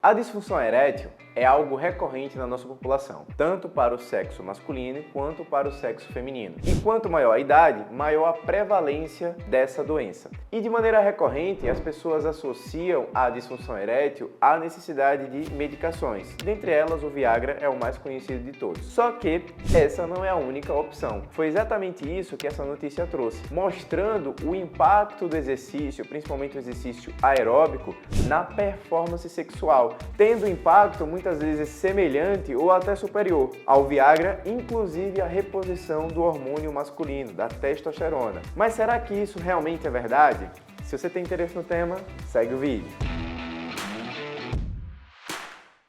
A disfunção erétil é algo recorrente na nossa população, tanto para o sexo masculino quanto para o sexo feminino. E quanto maior a idade, maior a prevalência dessa doença. E de maneira recorrente, as pessoas associam a disfunção erétil à necessidade de medicações. Dentre elas, o Viagra é o mais conhecido de todos. Só que essa não é a única opção. Foi exatamente isso que essa notícia trouxe, mostrando o impacto do exercício, principalmente o exercício aeróbico, na performance sexual, tendo impacto muitas vezes semelhante ou até superior ao Viagra, inclusive a reposição do hormônio masculino, da testosterona. Mas será que isso realmente é verdade? Se você tem interesse no tema, segue o vídeo.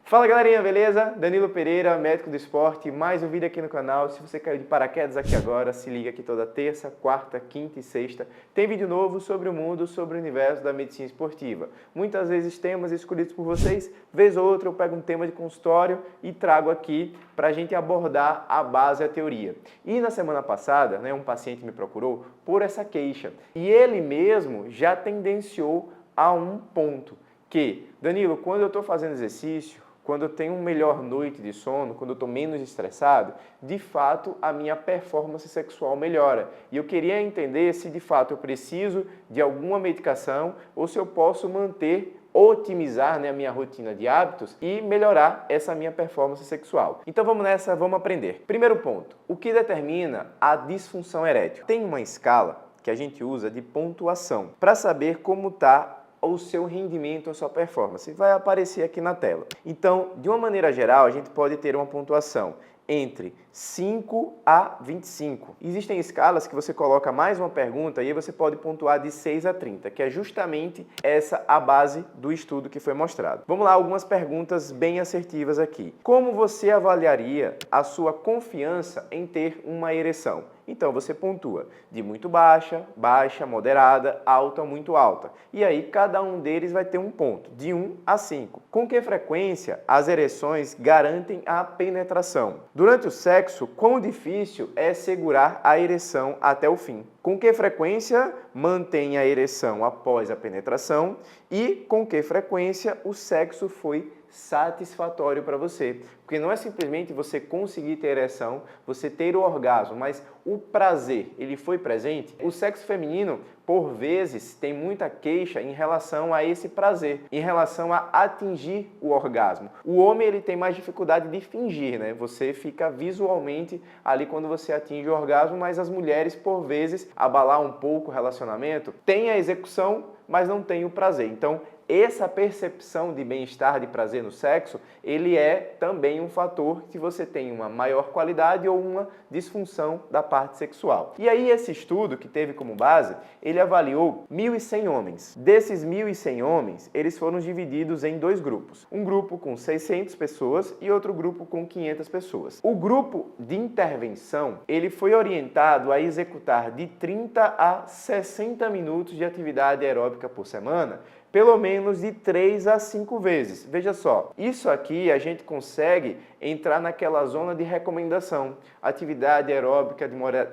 Fala galerinha, beleza? Danilo Pereira, médico do esporte, mais um vídeo aqui no canal. Se você caiu de paraquedas aqui agora, se liga que toda terça, quarta, quinta e sexta tem vídeo novo sobre o mundo, sobre o universo da medicina esportiva. Muitas vezes temas escolhidos por vocês, vez ou outra eu pego um tema de consultório e trago aqui para a gente abordar a base e a teoria. E na semana passada, um paciente me procurou por essa queixa e ele mesmo já tendenciou a um ponto que, Danilo, quando eu estou fazendo exercício, quando eu tenho uma melhor noite de sono, quando eu estou menos estressado, de fato a minha performance sexual melhora. E eu queria entender se de fato eu preciso de alguma medicação ou se eu posso manter, otimizar a minha rotina de hábitos e melhorar essa minha performance sexual. Então vamos nessa, vamos aprender. Primeiro ponto, o que determina a disfunção erétil? Tem uma escala que a gente usa de pontuação para saber como está o seu rendimento, a sua performance. Vai aparecer aqui na tela. Então, de uma maneira geral, a gente pode ter uma pontuação entre 5 a 25. Existem escalas que você coloca mais uma pergunta e aí você pode pontuar de 6 a 30, que é justamente essa a base do estudo que foi mostrado. Vamos lá, algumas perguntas bem assertivas aqui. Como você avaliaria a sua confiança em ter uma ereção? Então você pontua de muito baixa, baixa, moderada, alta, muito alta. E aí cada um deles vai ter um ponto, de 1 a 5. Com que frequência as ereções garantem a penetração? Durante o sexo, quão difícil é segurar a ereção até o fim? Com que frequência mantém a ereção após a penetração? E com que frequência o sexo foi satisfatório para você? Porque não é simplesmente você conseguir ter ereção, você ter o orgasmo, mas o prazer, ele foi presente? O sexo feminino, por vezes, tem muita queixa em relação a esse prazer, em relação a atingir o orgasmo. O homem, ele tem mais dificuldade de fingir, né? Você fica visualmente ali quando você atinge o orgasmo, mas as mulheres, por vezes, abalar um pouco o relacionamento, tem a execução, mas não tem o prazer. Então, essa percepção de bem-estar, de prazer no sexo, ele é também um fator que você tem uma maior qualidade ou uma disfunção da parte sexual. E aí esse estudo, que teve como base, ele avaliou 1.100 homens. Desses 1.100 homens, eles foram divididos em dois grupos. Um grupo com 600 pessoas e outro grupo com 500 pessoas. O grupo de intervenção, ele foi orientado a executar de 30 a 60 minutos de atividade aeróbica por semana, pelo menos de 3 a 5 vezes. Veja só, isso aqui a gente consegue entrar naquela zona de recomendação. Atividade aeróbica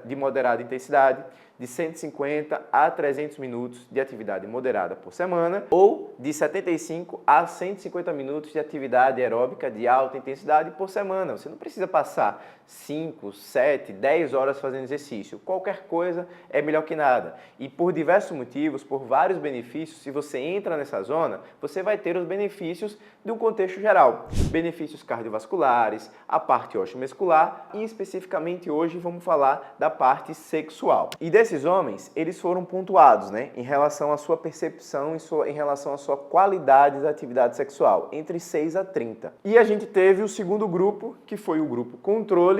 de moderada intensidade, de 150 a 300 minutos de atividade moderada por semana, ou de 75 a 150 minutos de atividade aeróbica de alta intensidade por semana. Você não precisa passar 5, 7, 10 horas fazendo exercício. Qualquer coisa é melhor que nada. E por diversos motivos, por vários benefícios, se você entra nessa zona, você vai ter os benefícios de um contexto geral. Benefícios cardiovasculares, a parte osteomuscular e especificamente hoje vamos falar da parte sexual. E desses homens, eles foram pontuados, em relação à sua percepção, em relação à sua qualidade da atividade sexual, entre 6 a 30. E a gente teve o segundo grupo, que foi o grupo controle,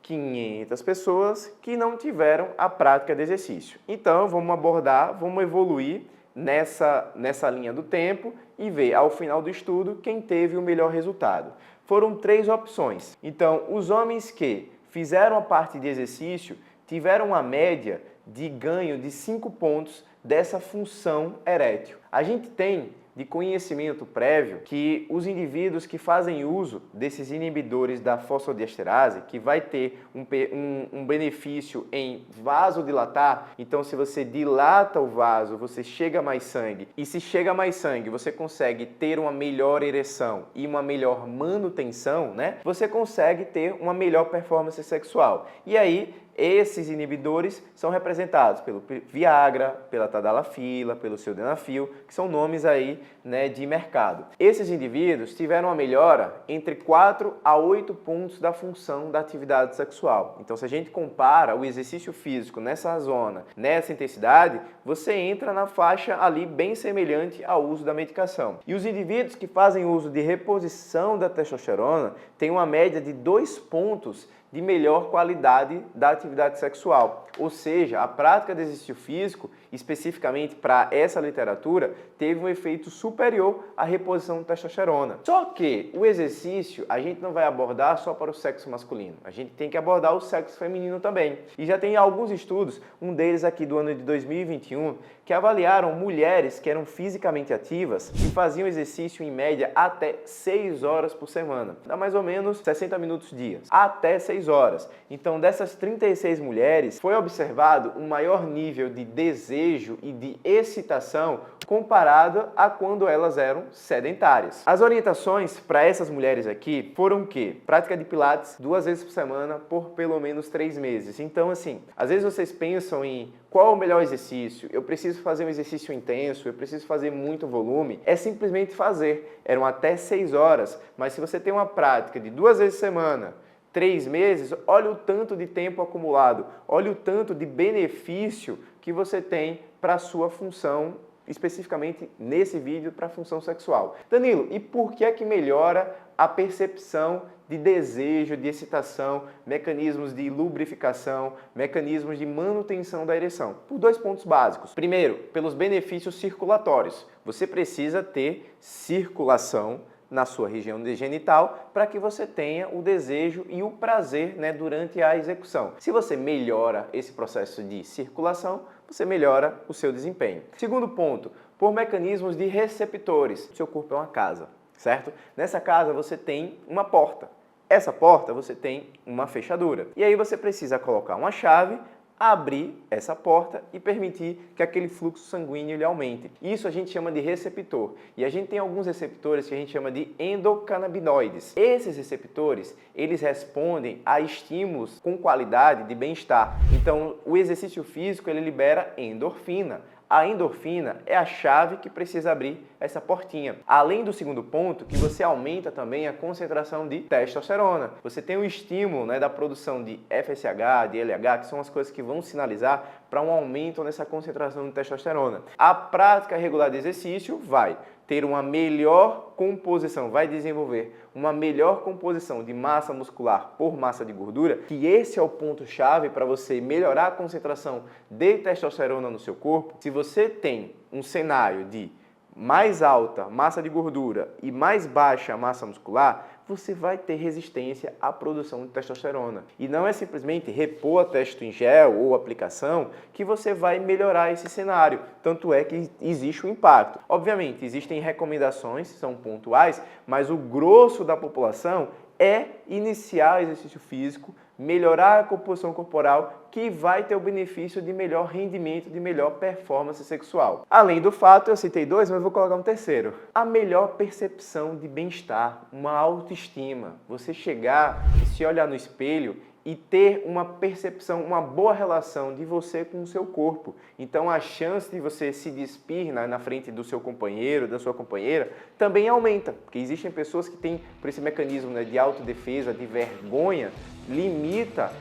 500 pessoas que não tiveram a prática de exercício. Então, vamos evoluir nessa linha do tempo e ver, ao final do estudo, quem teve o melhor resultado. Foram 3 opções. Então, os homens que fizeram a parte de exercício tiveram uma média de ganho de 5 pontos dessa função erétil. A gente tem de conhecimento prévio que os indivíduos que fazem uso desses inibidores da fosfodiesterase, que vai ter um benefício em vasodilatar, então se você dilata o vaso, você chega a mais sangue, e se chega a mais sangue, você consegue ter uma melhor ereção e uma melhor manutenção, né? Você consegue ter uma melhor performance sexual. E aí, esses inibidores são representados pelo Viagra, pela Tadalafila, pelo Sildenafil, que são nomes aí, né, de mercado. Esses indivíduos tiveram uma melhora entre 4 a 8 pontos da função da atividade sexual. Então, se a gente compara o exercício físico nessa zona, nessa intensidade, você entra na faixa ali bem semelhante ao uso da medicação. E os indivíduos que fazem uso de reposição da testosterona têm uma média de 2 pontos de melhor qualidade da atividade sexual. Ou seja, a prática de exercício físico, especificamente para essa literatura, teve um efeito superior à reposição de testosterona. Só que o exercício a gente não vai abordar só para o sexo masculino, a gente tem que abordar o sexo feminino também. E já tem alguns estudos, um deles aqui do ano de 2021, que avaliaram mulheres que eram fisicamente ativas e faziam exercício em média até 6 horas por semana. Dá mais ou menos 60 minutos dia, até 6 horas. Então, dessas 36 mulheres, foi observado um maior nível de desejo e de excitação comparado a quando elas eram sedentárias. As orientações para essas mulheres aqui foram o quê? Prática de pilates 2 vezes por semana por pelo menos 3 meses. Então, assim, às vezes vocês pensam em qual é o melhor exercício? Eu preciso fazer um exercício intenso, eu preciso fazer muito volume. É simplesmente fazer. Eram até 6 horas, mas se você tem uma prática de 2 vezes por semana, 3 meses, olha o tanto de tempo acumulado, olha o tanto de benefício que você tem para a sua função, especificamente nesse vídeo, para a função sexual. Danilo, e por que é que melhora a percepção de desejo, de excitação, mecanismos de lubrificação, mecanismos de manutenção da ereção? Por 2 pontos básicos. Primeiro, pelos benefícios circulatórios. Você precisa ter circulação na sua região genital para que você tenha o desejo e o prazer, né, durante a execução. Se você melhora esse processo de circulação, você melhora o seu desempenho. Segundo ponto, por mecanismos de receptores. O seu corpo é uma casa, certo? Nessa casa você tem uma porta. Essa porta você tem uma fechadura. E aí você precisa colocar uma chave, abrir essa porta e permitir que aquele fluxo sanguíneo ele aumente. Isso a gente chama de receptor. E a gente tem alguns receptores que a gente chama de endocannabinoides. Esses receptores, eles respondem a estímulos com qualidade de bem-estar. Então, o exercício físico, ele libera endorfina. A endorfina é a chave que precisa abrir essa portinha. Além do segundo ponto, que você aumenta também a concentração de testosterona. Você tem o estímulo, né, da produção de FSH, de LH, que são as coisas que vão sinalizar para um aumento nessa concentração de testosterona. A prática regular de exercício vai ter uma melhor composição, vai desenvolver uma melhor composição de massa muscular por massa de gordura, que esse é o ponto-chave para você melhorar a concentração de testosterona no seu corpo. Se você tem um cenário de mais alta massa de gordura e mais baixa massa muscular, você vai ter resistência à produção de testosterona. E não é simplesmente repor a testo em gel ou aplicação que você vai melhorar esse cenário. Tanto é que existe um impacto. Obviamente, existem recomendações, são pontuais, mas o grosso da população é iniciar exercício físico, melhorar a composição corporal, que vai ter o benefício de melhor rendimento, de melhor performance sexual. Além do fato, eu citei 2, mas vou colocar um terceiro. A melhor percepção de bem-estar, uma autoestima. Você chegar e se olhar no espelho e ter uma percepção, uma boa relação de você com o seu corpo. Então a chance de você se despir na frente do seu companheiro, da sua companheira, também aumenta. Porque existem pessoas que têm, por esse mecanismo, né, de autodefesa, de vergonha, limita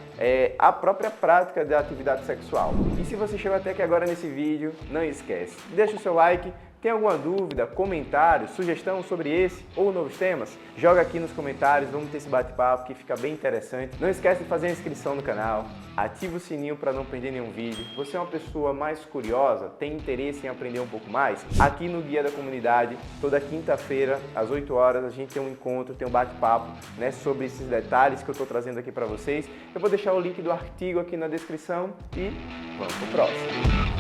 a própria prática da atividade sexual. E se você chegou até aqui agora nesse vídeo, não esquece, deixa o seu like. Tem alguma dúvida, comentário, sugestão sobre esse ou novos temas? Joga aqui nos comentários, vamos ter esse bate-papo que fica bem interessante. Não esquece de fazer a inscrição no canal, ativa o sininho para não perder nenhum vídeo. Você é uma pessoa mais curiosa, tem interesse em aprender um pouco mais? Aqui no Guia da Comunidade, toda quinta-feira, às 8 horas, a gente tem um encontro, tem um bate-papo, né, sobre esses detalhes que eu estou trazendo aqui para vocês. Eu vou deixar o link do artigo aqui na descrição e vamos pro próximo.